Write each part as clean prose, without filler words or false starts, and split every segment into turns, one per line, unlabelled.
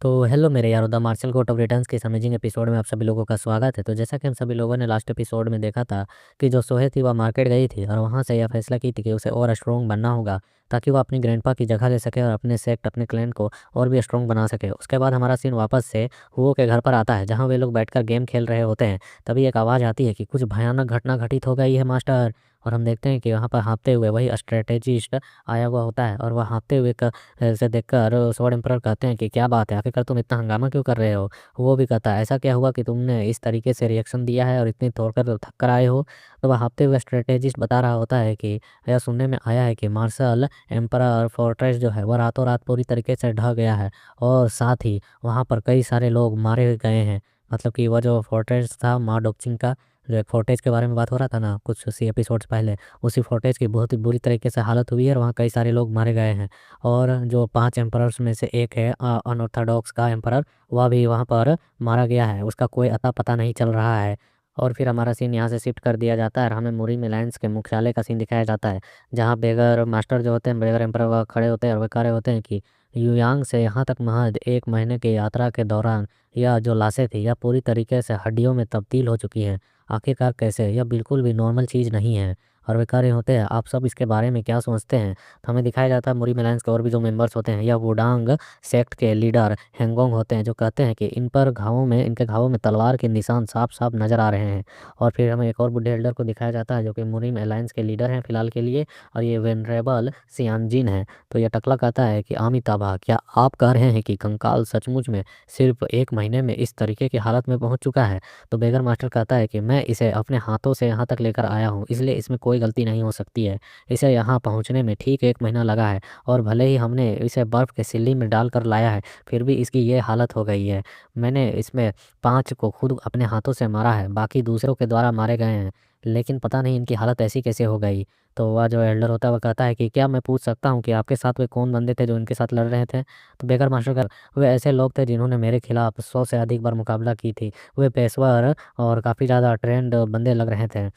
तो हेलो मेरे यारों, the marshal court of returns के इस अमेजिंग एपिसोड में आप सभी लोगों का स्वागत है। तो जैसा कि हम सभी लोगों ने लास्ट एपिसोड में देखा था कि जो सोहे थी वह मार्केट गई थी और वहां से यह फैसला की थी कि उसे और स्ट्रॉन्ग बनना होगा ताकि वो अपनी ग्रैंडपा की जगह ले सके और अपने सेक्ट अपने क्लैन को और भी स्ट्रॉन्ग बना सके। उसके बाद हमारा सीन वापस से हुओ के घर पर आता है जहाँ वे लोग बैठकर गेम खेल रहे होते हैं। तभी एक आवाज़ आती है कि कुछ भयानक घटना घटित हो गई है मास्टर। और हम देखते हैं कि वहाँ पर हाँफते हुए वही स्ट्रेटेजिस्ट आया हुआ होता है और वह हाँफते हुए ऐसे देखकर स्वॉर्ड एम्परर कहते हैं कि क्या बात है, आखिरकार तुम इतना हंगामा क्यों कर रहे हो। वो भी कहता है ऐसा क्या हुआ कि तुमने इस तरीके से रिएक्शन दिया है और इतनी तोड़ कर थक कर आए हो। तो वह हाँफते हुए स्ट्रेटेजिस्ट बता रहा होता है कि यह सुनने में आया है कि मार्शल एम्परर फोर्ट्रेस जो है वह रातों रात पूरी तरीके से ढह गया है और साथ ही वहाँ पर कई सारे लोग मारे गए हैं। मतलब कि वह जो फोर्ट्रेस था माँ डोकचिंग का, जो एक फोर्टेज के बारे में बात हो रहा था ना कुछ उसी एपिसोड्स पहले, उसी फोर्टेज की बहुत ही बुरी तरीके से हालत हुई है और वहाँ कई सारे लोग मारे गए हैं। और जो 5 एम्परर्स में से एक है अनऑर्थोडॉक्स का एम्परर, वह भी वहाँ पर मारा गया है, उसका कोई अता पता नहीं चल रहा है। और फिर हमारा सीन यहाँ से शिफ्ट कर दिया जाता है और हमें मुरी मिलायंस के मुख्यालय का सीन दिखाया जाता है जहाँ बेगर मास्टर जो होते हैं, बेगर एम्परर वह खड़े होते हैं और वे कह रहे होते हैं कि युयांग से यहाँ तक महज 1 महीने की यात्रा के दौरान यह जो लाशें थी यह पूरी तरीके से हड्डियों में तब्दील हो चुकी हैं। आखिरकार कैसे, यह बिल्कुल भी नॉर्मल चीज़ नहीं है। और वे कह रहे होते हैं आप सब इसके बारे में क्या सोचते हैं। तो हमें दिखाया जाता है मुरी मिलायंस के और भी जो मेंबर्स होते हैं, यह वुडांग सेक्ट के लीडर हैंगोंग होते हैं, जो कहते हैं कि इन पर घावों में, इनके घावों में तलवार के निशान साफ साफ नजर आ रहे हैं। और फिर हमें एक और बुढ़े एल्डर को दिखाया जाता है जो कि मुरी अलायंस के लीडर हैं फिलहाल के लिए, और ये वेनरेबल सियानजिन है। तो यह टकला कहता है कि आमिताभा, क्या आप कह रहे हैं कि कंकाल सचमुच में सिर्फ 1 महीने में इस तरीके की हालत में पहुंच चुका है। तो बेगर मास्टर कहता है कि मैं इसे अपने हाथों से यहाँ तक लेकर आया हूँ, इसलिए इसमें कोई गलती नहीं हो सकती है। इसे यहाँ पहुँचने में ठीक 1 महीना लगा है और भले ही हमने इसे बर्फ़ के सिल्ली में डाल कर लाया है, फिर भी इसकी ये हालत हो गई है। मैंने इसमें 5 को खुद अपने हाथों से मारा है, बाकी दूसरों के द्वारा मारे गए हैं, लेकिन पता नहीं इनकी हालत ऐसी कैसे हो गई। तो वह जो एल्डर होता है वह कहता है कि क्या मैं पूछ सकता हूँ कि आपके साथ वे कौन बंदे थे जो इनके साथ लड़ रहे थे। तो बेगर मास्टर का, वे ऐसे लोग थे जिन्होंने मेरे खिलाफ 100 से अधिक बार मुकाबला की थी। वे पेशेवर और काफ़ी ज़्यादा ट्रेंड बंदे लग रहे थे।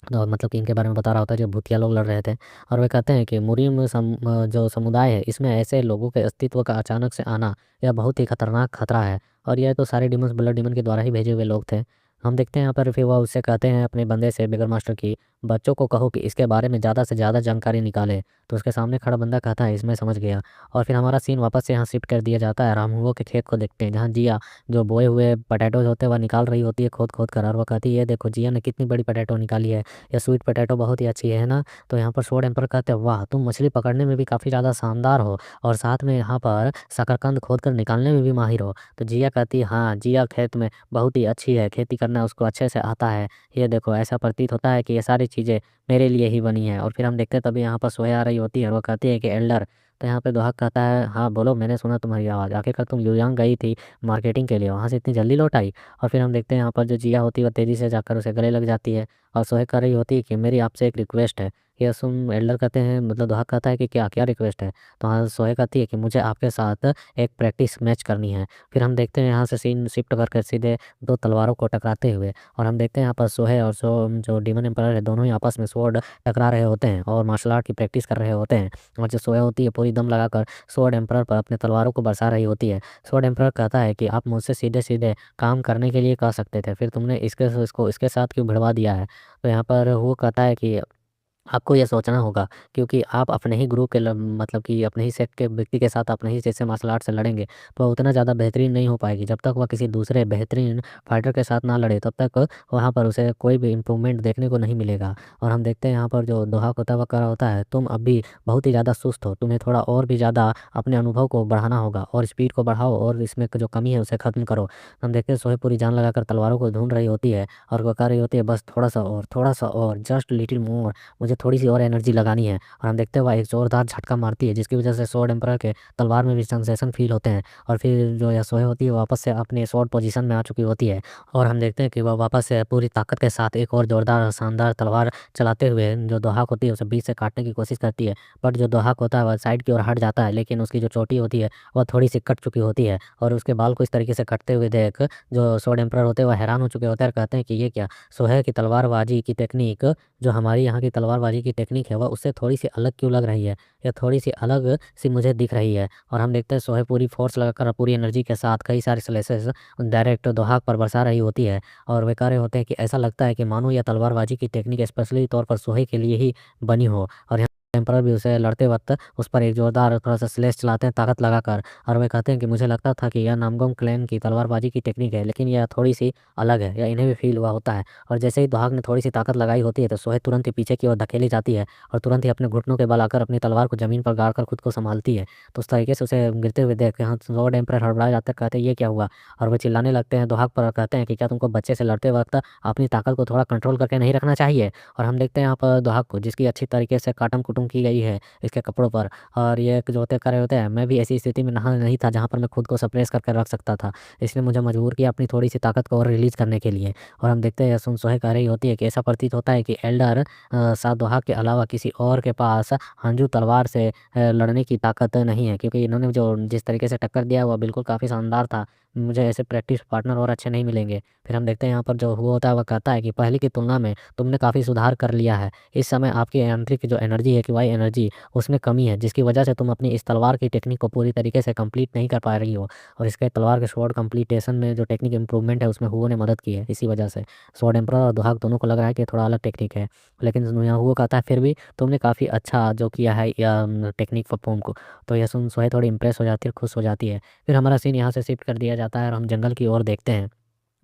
और मतलब कि इनके बारे में बता रहा होता है जो भूतिया लोग लड़ रहे थे। और वे कहते हैं कि मुरीम जो समुदाय है इसमें ऐसे लोगों के अस्तित्व का अचानक से आना यह बहुत ही खतरनाक खतरा है। और यह तो सारे डिमंस ब्लड डिमन के द्वारा ही भेजे हुए लोग थे। हम देखते हैं यहाँ पर फिर वह उससे कहते हैं अपने बंदे से, बेगर मास्टर की, बच्चों को कहो कि इसके बारे में ज़्यादा से ज़्यादा जानकारी निकाले। तो उसके सामने खड़ा बंदा कहता है इसमें समझ गया। और फिर हमारा सीन वापस से यहाँ शिफ्ट कर दिया जाता है, रामहुओं के खेत को देखते हैं जहाँ जिया जो बोए हुए पटेटोज होते हैं वह निकाल रही होती है खोद खोद कर। और वह कहती है ये देखो जिया ने कितनी बड़ी पटेटो निकाली है, यह स्वीट पोटैटो बहुत ही अच्छी है ना। तो यहाँ पर स्वॉर्ड एम्परर कहते हैं वाह, तुम मछली पकड़ने में भी काफ़ी ज़्यादा शानदार हो और साथ में यहाँ पर शकरकंद खोद कर निकालने में भी माहिर हो। तो जिया कहती है हाँ, जिया खेत में बहुत ही अच्छी है, खेती करना उसको अच्छे से आता है। ये देखो ऐसा प्रतीत होता है कि ये सारी चीज़ें मेरे लिए ही बनी है। और फिर हम देखते हैं तभी यहाँ पर सोया आ रही होती है और वो कहती है कि एल्डर। तो यहाँ पे दोहाक कहता है हाँ बोलो, मैंने सुना तुम्हारी आवाज़, आखिरकार तुम युयांग गई थी मार्केटिंग के लिए, वहाँ से इतनी जल्दी लौट आई। और फिर हम देखते हैं यहाँ पर जो जिया होती है वह तेज़ी से जाकर उसे गले लग जाती है और सोहे कर रही होती है कि मेरी आपसे एक रिक्वेस्ट है। ये सुन एल्डर कहते हैं, मतलब दोहाक कहता है कि क्या क्या रिक्वेस्ट है। तो हाँ सोहे कहती है कि मुझे आपके साथ एक प्रैक्टिस मैच करनी है। फिर हम देखते हैं यहाँ से सीन शिफ्ट करके सीधे 2 तलवारों को टकराते हुए, और हम देखते हैं यहाँ पर सोहे और जो डीमन एम्परर है दोनों ही आपस में स्वॉर्ड टकरा रहे होते हैं और मार्शल आर्ट की प्रैक्टिस कर रहे होते हैं। और जो सोया होती है पूरी दम लगाकर स्वॉर्ड एम्परर पर अपने तलवारों को बरसा रही होती है। स्वॉर्ड एम्परर कहता है कि आप मुझसे सीधे सीधे काम करने के लिए कह सकते थे, फिर तुमने इसको इसके साथ क्यों भिड़वा दिया है। तो यहाँ पर वो कहता है कि आपको ये सोचना होगा, क्योंकि आप अपने ही ग्रुप के मतलब कि अपने ही सेट के व्यक्ति के साथ अपने ही जैसे मार्शल आर्ट से लड़ेंगे तो वह उतना ज़्यादा बेहतरीन नहीं हो पाएगी। जब तक वह किसी दूसरे बेहतरीन फाइटर के साथ ना लड़े तब तक वहाँ पर उसे कोई भी इम्प्रूवमेंट देखने को नहीं मिलेगा। और हम देखते हैं यहाँ पर जो दोहा होता है वह कह रहा होता है तुम अभी बहुत ही ज़्यादा सुस्त हो, तुम्हें थोड़ा और भी ज़्यादा अपने अनुभव को बढ़ाना होगा और स्पीड को बढ़ाओ और इसमें जो कमी है उसे ख़त्म करो। हम देखते हैं सोहे पूरी जान लगाकर तलवारों को ढूंढ रही होती है और वह कह रही होती है बस थोड़ा सा और, जस्ट लिटिल मोर, मुझे थोड़ी सी और एनर्जी लगानी है। और हम देखते हुए एक जोरदार झटका मारती है जिसकी वजह से स्वॉर्ड एम्परर के तलवार में भी सेंसेशन फील होते हैं। और फिर जो यह होती है वापस से अपने स्वॉर्ड पोजीशन में आ चुकी होती है और हम देखते हैं कि वह वापस से पूरी ताकत के साथ एक और जोरदार और शानदार तलवार चलाते हुए जो दोहाक होती है उसे बीच से काटने की कोशिश करती है। बट जो दोहाक होता है वह साइड की ओर हट जाता है, लेकिन उसकी जो चोटी होती है वह थोड़ी सी कट चुकी होती है और उसके बाल को इस तरीके से कटते हुए देख जो स्वॉर्ड एम्परर होते हैं वह हैरान हो चुके होते हैं और कहते हैं कि ये क्या, सोहे की तलवारबाजी की टेक्निक जो हमारी यहाँ की तलवारबाजी तलवारबाजी की टेक्निक है वह उससे थोड़ी सी अलग क्यों लग रही है, या थोड़ी सी अलग सी मुझे दिख रही है। और हम देखते हैं सोहे पूरी फोर्स लगाकर पूरी एनर्जी के साथ कई सारे स्लेसेस डायरेक्ट दोहाग पर बरसा रही होती है। और वे कह रहे होते हैं कि ऐसा लगता है कि मानो यह तलवारबाजी की टेक्निक स्पेशली तौर पर सोहे के लिए ही बनी हो। और एम्परर भी उसे लड़ते वक्त उस पर एक जोरदार थोड़ा सा स्लेश चलाते हैं ताकत लगाकर, और वे कहते हैं कि मुझे लगता था कि यह नामगोंग क्लैन की तलवारबाजी की टेक्निक है, लेकिन यह थोड़ी सी अलग है, या इन्हें भी फील हुआ होता है। और जैसे ही दुहाग ने थोड़ी सी ताकत लगाई होती है तो सोहे तुरंत ही पीछे की ओर धकेली जाती है और तुरंत ही अपने घुटनों के बल आकर अपनी तलवार को जमीन पर गाड़ कर खुद को संभालती है। तो उस तरीके से उसे गिरते हुए देख के हाँ लॉर्ड एम्परर हड़बड़ा जाते हैं, कहते हैं ये क्या हुआ। और वे चिल्लाने लगते हैं दुहाग पर और कहते हैं कि क्या तुमको बच्चे से लड़ते वक्त अपनी ताकत को थोड़ा कंट्रोल करके नहीं रखना चाहिए। और हम देखते हैं यहाँ पर दुहाग को, जिसकी अच्छी तरीके से काटम कुटुम की गई है इसके कपड़ों पर, और ये जो होते कर रहे होते हैं, मैं भी ऐसी स्थिति में नहा नहीं था जहाँ पर मैं खुद को सप्रेस करके रख सकता था, इसलिए मुझे मजबूर किया अपनी थोड़ी सी ताकत को और रिलीज करने के लिए। और हम देखते हैं सुन सोहे कह रही होती है कि ऐसा प्रतीत होता है कि एल्डर साधुहाग के अलावा किसी और के पास हंजू तलवार से लड़ने की ताकत नहीं है, क्योंकि इन्होंने जो जिस तरीके से टक्कर दिया वह बिल्कुल काफ़ी शानदार था। मुझे ऐसे प्रैक्टिस पार्टनर और अच्छे नहीं मिलेंगे। फिर हम देखते हैं यहाँ पर जो हुआ होता है वह कहता है कि पहले की तुलना में तुमने काफ़ी सुधार कर लिया है। इस समय आपकी आंतरिक जो एनर्जी है कि वाई एनर्जी उसमें कमी है, जिसकी वजह से तुम अपनी इस तलवार की टेक्निक को पूरी तरीके से कंप्लीट नहीं कर पा रही हो। और इसके तलवार के स्वॉर्ड कंप्लीटेशन में जो टेक्निक इंप्रूवमेंट है उसमें हुओ ने मदद की है। इसी वजह से स्वॉर्ड एम्परर और दुहाग दोनों को लग रहा है कि थोड़ा अलग टेक्निक है, लेकिन यहाँ हुओ कहता है फिर भी तुमने काफ़ी अच्छा जो किया है या टेक्निक परफॉर्म को। तो यह सुन सोहे थोड़ी इंप्रेस हो जाती है, खुश हो जाती है। फिर हमारा सीन यहाँ से शिफ्ट कर दिया जाता है और हम जंगल की ओर देखते हैं।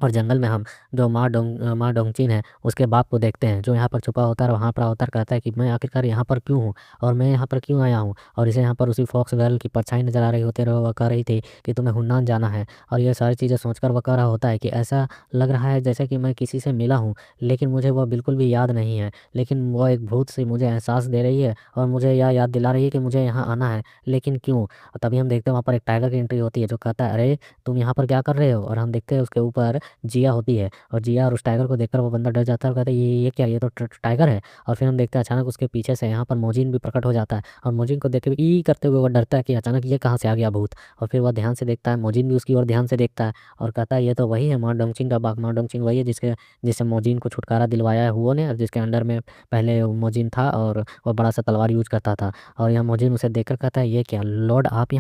और जंगल में हम जो माँ डोंगचिन है उसके बाप को देखते हैं, जो यहाँ पर छुपा होता है और वहाँ पर अवतार कहता है कि मैं आखिरकार यहाँ पर क्यों हूँ और मैं यहाँ पर क्यों आया हूँ। और इसे यहाँ पर उसी फॉक्स गर्ल की परछाई नजर आ रही होती है और वह कह रही थी कि तुम्हें हुन्नान जाना है। और ये सारी चीज़ें सोचकर वह कह रहा होता है कि ऐसा लग रहा है जैसे कि मैं किसी से मिला हूँ, लेकिन मुझे वह बिल्कुल भी याद नहीं है। लेकिन वह एक भूत सी मुझे एहसास दे रही है और मुझे यह याद दिला रही है कि मुझे यहाँ आना है, लेकिन क्यों। और तभी हम देखते हैं वहाँ पर एक टाइगर की एंट्री होती है, जो कहता है अरे तुम यहाँ पर क्या कर रहे हो। और हम देखते हैं उसके ऊपर जिया होती है, और जिया और उस टाइगर को देखकर वो बंदा डर जाता है और कहता है ये क्या, ये तो टाइगर है। और फिर हम देखते हैं अचानक उसके पीछे से यहाँ पर मोजिन भी प्रकट हो जाता है, और मोजिन को देख के ई करते हुए वो डरता है कि अचानक ये कहाँ से आ गया भूत। और फिर वह ध्यान से देखता है, मोजिन भी उसकी ओर ध्यान से देखता है और कहता है ये तो वही है माँ डोंगचिन का बाप। माँ डोंगचिन वही है जिससे मोजिन को छुटकारा दिलवाया है हुओ ने, और जिसके अंडर में पहले मोजिन था और वह बड़ा सा तलवार यूज करता था। और यहाँ मोजिन उसे देखकर कहता है ये क्या लॉर्ड, आप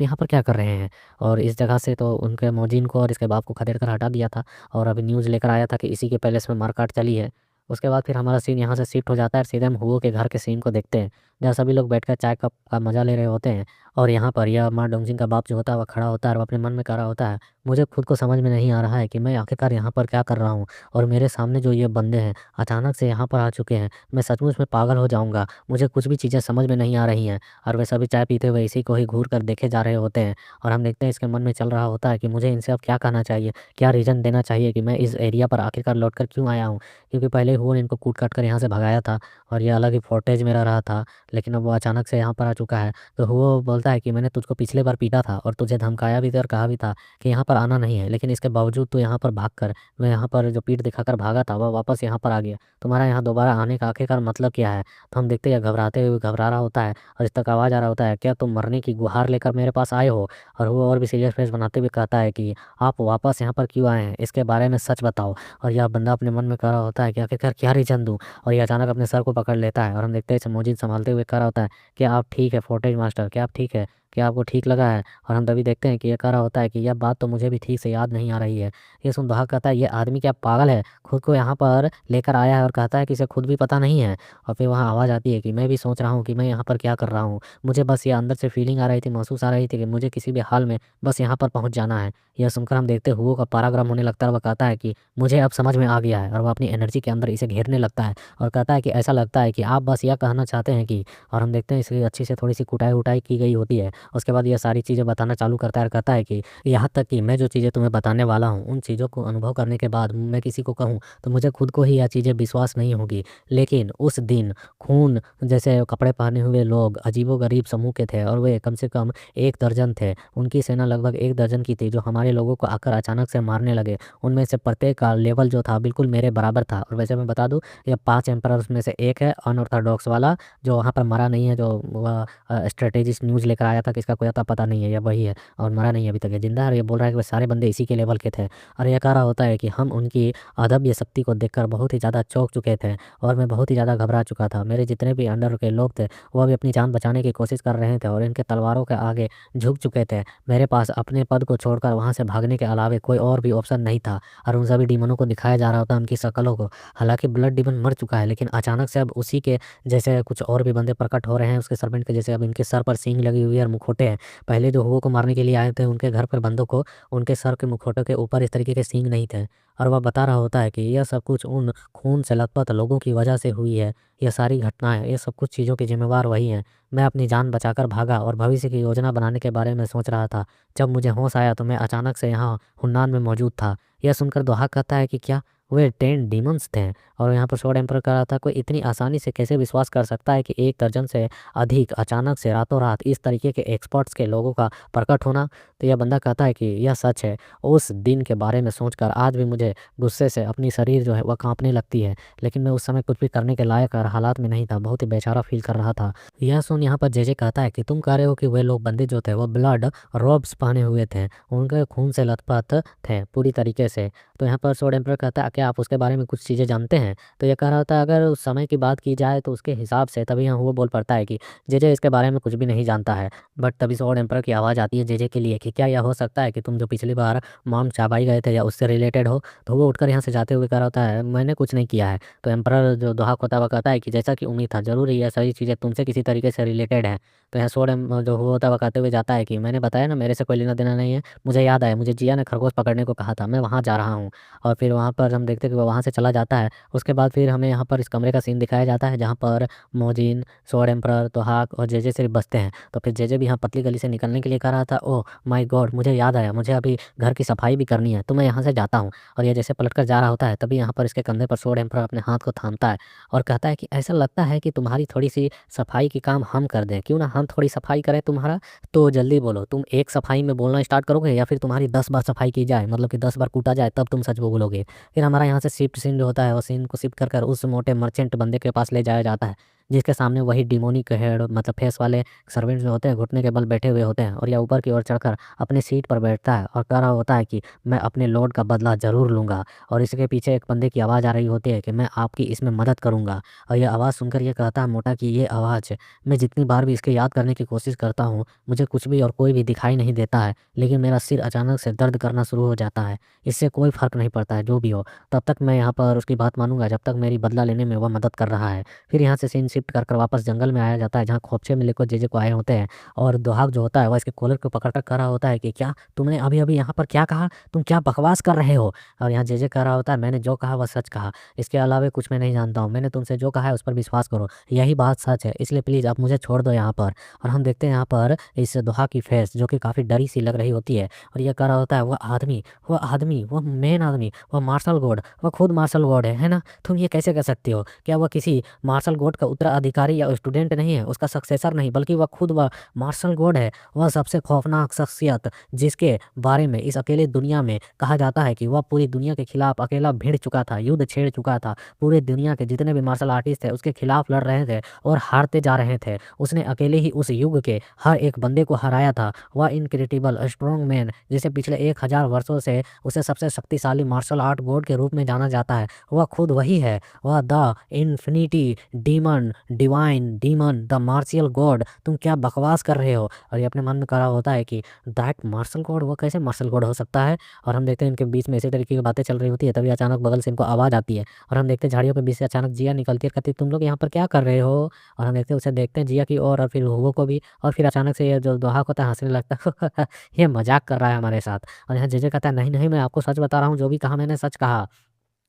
यहाँ पर क्या कर रहे हैं। और इस जगह से तो उनके मोजिन को और इसके बाप को खदेड़ कर हटा दिया था, और अभी न्यूज़ लेकर आया था कि इसी के पैलेस में मारकाट चली है। उसके बाद फिर हमारा सीन यहाँ से शिफ्ट हो जाता है और सीधे हम हुओ के घर के सीन को देखते हैं, जहाँ सभी लोग बैठकर चाय कप का मजा ले रहे होते हैं। और यहाँ पर यह माँ डोंगजिंग का बाप जो होता है वह खड़ा होता है और वो अपने मन में कह रहा होता है मुझे खुद को समझ में नहीं आ रहा है कि मैं आखिरकार यहाँ पर क्या कर रहा हूँ, और मेरे सामने जो ये बंदे हैं अचानक से यहाँ पर आ चुके हैं, मैं सचमुच में पागल हो जाऊँगा, मुझे कुछ भी चीज़ें समझ में नहीं आ रही हैं। और वे सभी चाय पीते हुए इसी को ही घूर कर देखे जा रहे होते हैं, और हम देखते हैं इसके मन में चल रहा होता है कि मुझे इनसे अब क्या कहना चाहिए, क्या रीज़न देना चाहिए कि मैं इस एरिया पर आखिरकार लौट कर क्यों आया हूँ। क्योंकि पहले हुओ ने इनको कूट काट कर यहाँ से भगाया था और ये अलग ही फोर्टेज में रह रहा था, लेकिन अब वो अचानक से यहाँ पर आ चुका है। तो हुओ बोलता है कि मैंने तुझको पिछले बार पीटा था और तुझे धमकाया भी था और कहा भी था कि यहाँ पर आना नहीं है, लेकिन इसके बावजूद तो यहाँ पर भाग कर, मैं यहाँ पर जो पीठ दिखाकर भागा था वह वापस यहाँ पर आ गया, तुम्हारा यहाँ दोबारा आने का आखिरकार मतलब क्या है। तो हम देखते हैं घबराते हुए घबरा रहा होता है और इस तक आवाज़ आ रहा होता है क्या तुम मरने की गुहार लेकर मेरे पास आए हो। और वो और भी सीरियस फेस बनाते हुए कहता है कि आप वापस यहाँ पर क्यों आए हैं, इसके बारे में सच बताओ। और यह बंदा अपने मन में कह रहा होता है कि आखिरकार क्या रीजन दूँ, और ये अचानक अपने सर को पकड़ लेता है। और हम देखते हैं मोजिन संभालते हुए कह रहा होता है क्या आप ठीक है फोर्टेज मास्टर, क्या आप ठीक है, क्या आपको ठीक लगा है। और हम तभी देखते हैं कि ये कह रहा होता है कि यह बात तो मुझे भी ठीक से याद नहीं आ रही है। ये सुन दुहाग कहता है ये आदमी क्या पागल है, खुद को यहाँ पर लेकर आया है और कहता है कि इसे खुद भी पता नहीं है। और फिर वहाँ आवाज़ आती है कि मैं भी सोच रहा हूँ कि मैं यहाँ पर क्या कर रहा हूँ, मुझे बस ये अंदर से फीलिंग आ रही थी, महसूस आ रही थी कि मुझे किसी भी हाल में बस यहाँ पर पहुँच जाना है। यह सुनकर हम देखते हुए का पारा गर्म होने लगता है, वह कहता है कि मुझे अब समझ में आ गया है, और वह अपनी एनर्जी के अंदर इसे घेरने लगता है और कहता है कि ऐसा लगता है कि आप बस यह कहना चाहते हैं कि। और हम देखते हैं इसकी अच्छी से थोड़ी सी कुटाई उटाई की गई होती है। उसके बाद यह सारी चीज़ें बताना चालू करता है और कहता है कि यहाँ तक कि मैं जो चीज़ें तुम्हें बताने वाला हूँ उन चीज़ों को अनुभव करने के बाद मैं किसी को कहूँ तो मुझे खुद को ही यह चीज़ें विश्वास नहीं होगी। लेकिन उस दिन खून जैसे कपड़े पहने हुए लोग अजीबोगरीब समूह के थे, और वे कम से कम 1 दर्जन थे, उनकी सेना लगभग 1 दर्जन की थी, जो हमारे लोगों को आकर अचानक से मारने लगे। उनमें से प्रत्येक का लेवल जो था बिल्कुल मेरे बराबर था। और वैसे मैं बता दूं ये 5 एम्परर्स में से एक है अनऑर्थोडॉक्स वाला, जो वहाँ पर मरा नहीं है, जो वह स्ट्रेटेजिस्ट न्यूज़ लेकर आया था तक इसका कोई अता पता नहीं है, या वही है और मरा नहीं है अभी तक, ये जिंदा है और ये बोल रहा है कि वो सारे बंदे इसी के लेवल के थे। और ये कह रहा होता है कि हम उनकी अदम्य शक्ति को देखकर बहुत ही ज़्यादा चौंक चुके थे और मैं बहुत ही ज़्यादा घबरा चुका था। मेरे जितने भी अंडर के लोग थे वो भी अपनी जान बचाने की कोशिश कर रहे थे और इनके तलवारों के आगे झुक चुके थे। मेरे पास अपने पद को छोड़कर वहाँ से भागने के अलावे कोई और भी ऑप्शन नहीं था और उन सभी डीमनों को दिखाया जा रहा था उनकी शक्लों को। हालांकि ब्लड डीमन मर चुका है, लेकिन अचानक से अब उसी के जैसे कुछ और भी बंदे प्रकट हो रहे हैं उसके सर्पेंट के जैसे। अब इनके सर पर सींग लगी हुई है और मुखौटे हैं। पहले जो हुओं को मारने के लिए आए थे उनके घर पर बंदों को, उनके सर के मुखौटों के ऊपर इस तरीके के सींग नहीं थे। और वह बता रहा होता है कि यह सब कुछ उन खून से लथपथ लोगों की वजह से हुई है। यह सारी घटनाएं, ये सब कुछ चीज़ों की जिम्मेवार वही हैं। मैं अपनी जान बचाकर भागा और भविष्य की योजना बनाने के बारे में सोच रहा था। जब मुझे होश आया तो मैं अचानक से यहाँ हुन्नान में मौजूद था। यह सुनकर दोहाक कहता है कि क्या वे 10 डीमंस थे? और यहाँ पर स्वॉर्ड एम्पर कह रहा था कोई इतनी आसानी से कैसे विश्वास कर सकता है कि 1 दर्जन से अधिक अचानक से रातों रात इस तरीके के एक्सपर्ट्स के लोगों का प्रकट होना। तो यह बंदा कहता है कि यह सच है। उस दिन के बारे में सोचकर आज भी मुझे गुस्से से अपनी शरीर जो है वह कांपने लगती है, लेकिन मैं उस समय कुछ भी करने के लायक और हालात में नहीं था, बहुत ही बेचारा फील कर रहा था। यह सुन यहाँ पर जेजे कहता है कि तुम कह रहे हो कि वे लोग बंदे जो थे वो ब्लड रॉब्स पहने हुए थे, उनके खून से लथपथ थे पूरी तरीके से। तो यहाँ पर स्वॉर्ड एम्पर कहता है क्या आप उसके बारे में कुछ चीज़ें जानते हैं? तो ये कह रहा होता है अगर उस समय की बात की जाए तो उसके हिसाब से, तभी यहाँ वो बोल पड़ता है कि जेजे इसके बारे में कुछ भी नहीं जानता है। बट तभी स्वॉर्ड एम्पर की आवाज़ आती है जेजे के लिए कि क्या यह हो सकता है कि तुम जो पिछली बार माउंट चाबाई गए थे या उससे रिलेटेड हो? तो वो उठकर यहाँ से जाते हुए कह रहा होता है मैंने कुछ नहीं किया है। तो एम्पर जो दोहाक होता है वह कहता है कि जैसा कि उम्मीद था, ज़रूर ये सारी चीज़ें तुमसे किसी तरीके से रिलेटेड हैं। तो यहाँ स्वॉर्ड जो हुआ होता है वह कहते हुए जाता है कि मैंने बताया ना मेरे से कोई लेना देना नहीं है, मुझे याद आया, मुझे जिया ने खरगोश पकड़ने को कहा था, मैं वहाँ जा रहा हूँ। और फिर वहाँ पर हम देखते हैं कि वो वहाँ से चला जाता है। उसके बाद फिर हमें यहाँ पर इस कमरे का सीन दिखाया जाता है जहाँ पर मोजिन, स्वॉर्ड एम्परर, दोहाक और जेजे सिर्फ बचते हैं। तो फिर जेजे भी यहाँ पतली गली से निकलने के लिए कह रहा था ओह माय गॉड, मुझे याद आया, मुझे अभी घर की सफाई भी करनी है, तो मैं यहाँ से जाता हूँ। और ये जैसे पलट कर जा रहा होता है तभी यहाँ पर इसके कंधे पर स्वॉर्ड एम्परर अपने हाथ को थामता है और कहता है कि ऐसा लगता है कि तुम्हारी थोड़ी सी सफाई की काम हम कर दें, क्यों ना हम थोड़ी सफाई करें तुम्हारा? तो जल्दी बोलो, तुम एक सफाई में बोलना स्टार्ट करोगे या फिर तुम्हारी 10 बार सफाई की जाए, मतलब कि 10 बार कूटा जाए तब तुम सच बोलोगे? फिर हमारा यहाँ से शिफ्ट सीन जो होता है वो सीन को शिफ्ट कर कर उस मोटे मर्चेंट बंदे के पास ले जाया जाता है जिसके सामने वही डिमोनिक हेड मतलब फेस वाले सर्वेंट जो होते हैं घुटने के बल बैठे हुए होते हैं। और यह ऊपर की ओर चढ़कर अपनी सीट पर बैठता है और कह रहा होता है कि मैं अपने लॉर्ड का बदला ज़रूर लूँगा। और इसके पीछे एक बंदे की आवाज़ आ रही होती है कि मैं आपकी इसमें मदद करूँगा। और यह आवाज़ सुनकर यह कहता है मोटा कि ये आवाज़, मैं जितनी बार भी इसके याद करने की कोशिश करता हूँ मुझे कुछ भी और कोई भी दिखाई नहीं देता है, लेकिन मेरा सिर अचानक से दर्द करना शुरू हो जाता है। इससे कोई फ़र्क नहीं पड़ता है जो भी हो, तब तक मैं यहाँ पर उसकी बात मानूंगा जब तक मेरी बदला लेने में वह मदद कर रहा है। फिर यहाँ से सीन शिफ्ट कर वापस जंगल में आया जाता है जहाँ खोपचे में लेकर जेजे को आए होते हैं। और दोहाक जो होता है वह इसके कॉलर को पकड़ कर कह रहा होता है कि क्या तुमने अभी अभी यहाँ पर क्या कहा, तुम क्या बकवास कर रहे हो? और यहाँ जेजे कह रहा होता है मैंने जो कहा वह सच कहा, इसके अलावा कुछ मैं नहीं जानता हूँ, मैंने तुमसे जो कहा है उस पर विश्वास करो, यही बात सच है, इसलिए प्लीज़ आप मुझे छोड़ दो यहाँ पर। और हम देखते हैं यहाँ पर इस दोहाक की फेस जो कि काफ़ी डरी सी लग रही होती है और यह कह रहा होता है वह मेन आदमी, वह मार्शल गॉड, वह खुद मार्शल गॉड है ना? तुम ये कैसे कर सकते हो? क्या वह किसी मार्शल गॉड का उत्तराधिकारी या स्टूडेंट नहीं है, उसका सक्सेसर नहीं, बल्कि वह मार्शल गॉड है। वह सबसे खौफनाक शख्सियत जिसके बारे में इस अकेले दुनिया में कहा जाता है कि वह पूरी दुनिया के खिलाफ अकेला भिड़ चुका था, युद्ध छेड़ चुका था, पूरे दुनिया के जितने भी मार्शल आर्टिस्ट थे उसके खिलाफ लड़ रहे थे और हारते जा रहे थे। उसने अकेले ही उस युग के हर एक बंदे को हराया था। वह इनक्रेडिबल स्ट्रॉन्ग मैन जिसे पिछले 1000 वर्षों से उसे सबसे शक्तिशाली मार्शल आर्ट गॉड के रूप में जाना जाता है, वह खुद वही है। वह the infinity demon, divine demon, the martial God. तुम क्या बकवास कर रहे हो? और ये अपने मन में कहा होता है कि दैट मार्शल गॉड, वो कैसे मार्शल गॉड हो सकता है? और हम देखते हैं इनके बीच में इसी तरीके की बातें चल रही होती है तभी अचानक बगल से इनको आवाज़ आती है और हम देखते हैं झाड़ियों के बीच से अचानक जिया निकलती है, कहती तुम लोग यहाँ पर क्या कर रहे हो? और हम देखते हैं उसे देखते हैं जिया की और फिर हुओ को भी। और फिर अचानक से ये जो दोहाक होता है हंसने लगता है ये मजाक कर रहा है हमारे साथ। और यहाँ जेजे कहता है नहीं नहीं, मैं आपको सच बता रहा हूँ, जो भी कहा मैंने सच कहा,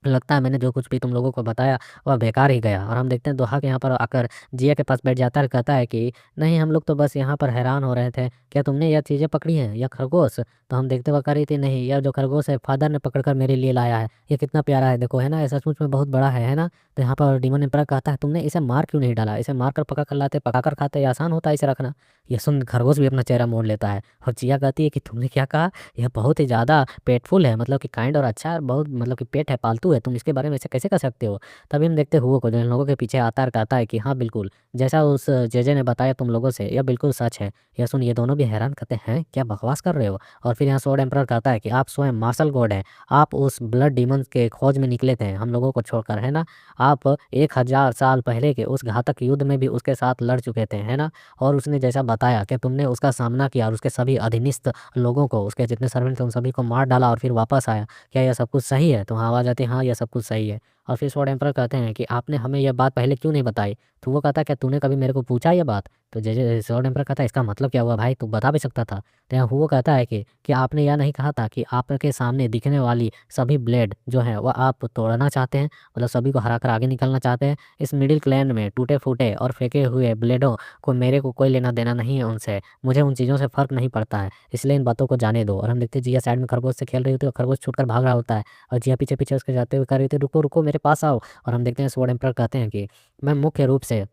लगता है मैंने जो कुछ भी तुम लोगों को बताया वह बेकार ही गया। और हम देखते हैं दोहा के यहाँ पर आकर जिया के पास बैठ जाता है और कहता है कि नहीं, हम लोग तो बस यहाँ पर हैरान हो रहे थे, क्या तुमने यह चीज़ें पकड़ी हैं, यह खरगोश? तो हम देखते हुए कह रही थी नहीं, यह जो खरगोश है फादर ने पकड़कर मेरे लिए लाया है, ये कितना प्यारा है देखो, है ना, ऐसा सचमुच में बहुत बड़ा है ना? तो यहाँ पर डीमन एम्परर कहता है तुमने इसे मार क्यों नहीं डाला, इसे मार कर पका कर लाते, पका कर खाते, ये आसान होता है इसे रखना। यह सुन खरगोश भी अपना चेहरा मोड़ लेता है और जिया कहती है कि तुमने क्या कहा, यह बहुत ही ज़्यादा पेटफुल है, मतलब कि काइंड और अच्छा है, बहुत मतलब कि पेट है, पालतू फालतू है, तुम इसके बारे में ऐसे कैसे कर सकते हो। तभी हम देखते हुओ को जो इन लोगों के पीछे आता है और कहता है कि हाँ बिल्कुल, जैसा उस जेजे ने बताया तुम लोगों से यह बिल्कुल सच है। यह सुन ये दोनों भी हैरान करते हैं, क्या बकवास कर रहे हो। और फिर यहाँ स्वॉर्ड एम्परर कहता है कि आप स्वयं मार्शल गॉड हैं, आप उस ब्लड डीमंस के खोज में निकले थे हम लोगों को छोड़कर, है ना। आप 1000 साल पहले के उस घातक युद्ध में भी उसके साथ लड़ चुके थे, है ना। और उसने जैसा बताया कि तुमने उसका सामना किया और उसके सभी अधीनस्थ लोगों को, उसके जितने सर्वेंट थे उन सभी को मार डाला और फिर वापस आया। क्या यह सब कुछ सही है। तो हाँ आवाज़ आती है, हाँ यह सब कुछ सही है। और फिर स्वॉर्ड एम्परर कहते हैं कि आपने हमें यह बात पहले क्यों नहीं बताई। तो वो कहता है क्या तूने कभी मेरे को पूछा यह बात। तो जैसे स्वॉर्ड एम्परर कहता है इसका मतलब क्या हुआ भाई, तू बता भी सकता था। तो यहाँ वो कहता है कि आपने यह नहीं कहा था कि आपके सामने दिखने वाली सभी ब्लेड जो है वह आप तोड़ना चाहते हैं, मतलब सभी को हराकर आगे निकलना चाहते हैं। इस मिडिल क्लैन में टूटे फूटे और फेंके हुए ब्लेडों को मेरे को कोई लेना देना नहीं है उनसे, मुझे उन चीज़ों से फ़र्क नहीं पड़ता है, इसलिए इन बातों को जाने दो। और हम देखते हैं जिया साइड में खरगोश से खेल रही होती है और खरगोश छूटकर भाग रहा होता है और जिया पीछे पीछे उसके जाते हुए कह रही थी रुको रुको मेरे पास आओ। और हम देखते हैं स्वॉर्ड एम्परर कहते हैं कि मैं मुख्य रूप से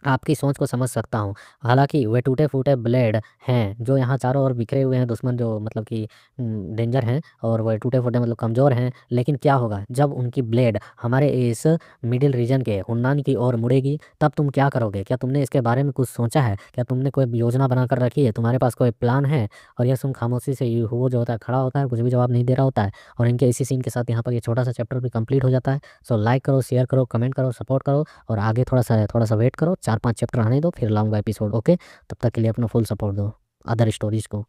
आपकी सोच को समझ सकता हूँ। हालाँकि वे टूटे-फूटे ब्लेड हैं, जो यहाँ चारों ओर बिखरे हुए हैं दुश्मन जो मतलब कि डेंजर हैं और वह टूटे-फूटे मतलब कमज़ोर हैं। लेकिन क्या होगा जब उनकी ब्लेड हमारे इस मिडिल रीजन के हुन्नान की ओर मुड़ेगी, तब तुम क्या करोगे? क्या तुमने इसके बारे में कुछ सोचा है? क्या तुमने कोई योजना बनाकर रखी है? तुम्हारे पास कोई प्लान है? और यह सुन खामोशी से वो जो होता है खड़ा होता है, कुछ भी जवाब नहीं दे रहा होता है। और इनके इसी सीन के साथ यहाँ पर ये छोटा-सा चैप्टर भी कंप्लीट हो जाता है। सो लाइक करो, शेयर करो, कमेंट करो, सपोर्ट करो और आगे थोड़ा-सा वेट करो, 4-5 चैप्टर आने दो फिर लाऊँगा एपिसोड, ओके? तब तक के लिए अपना फुल सपोर्ट दो अदर स्टोरीज़ को।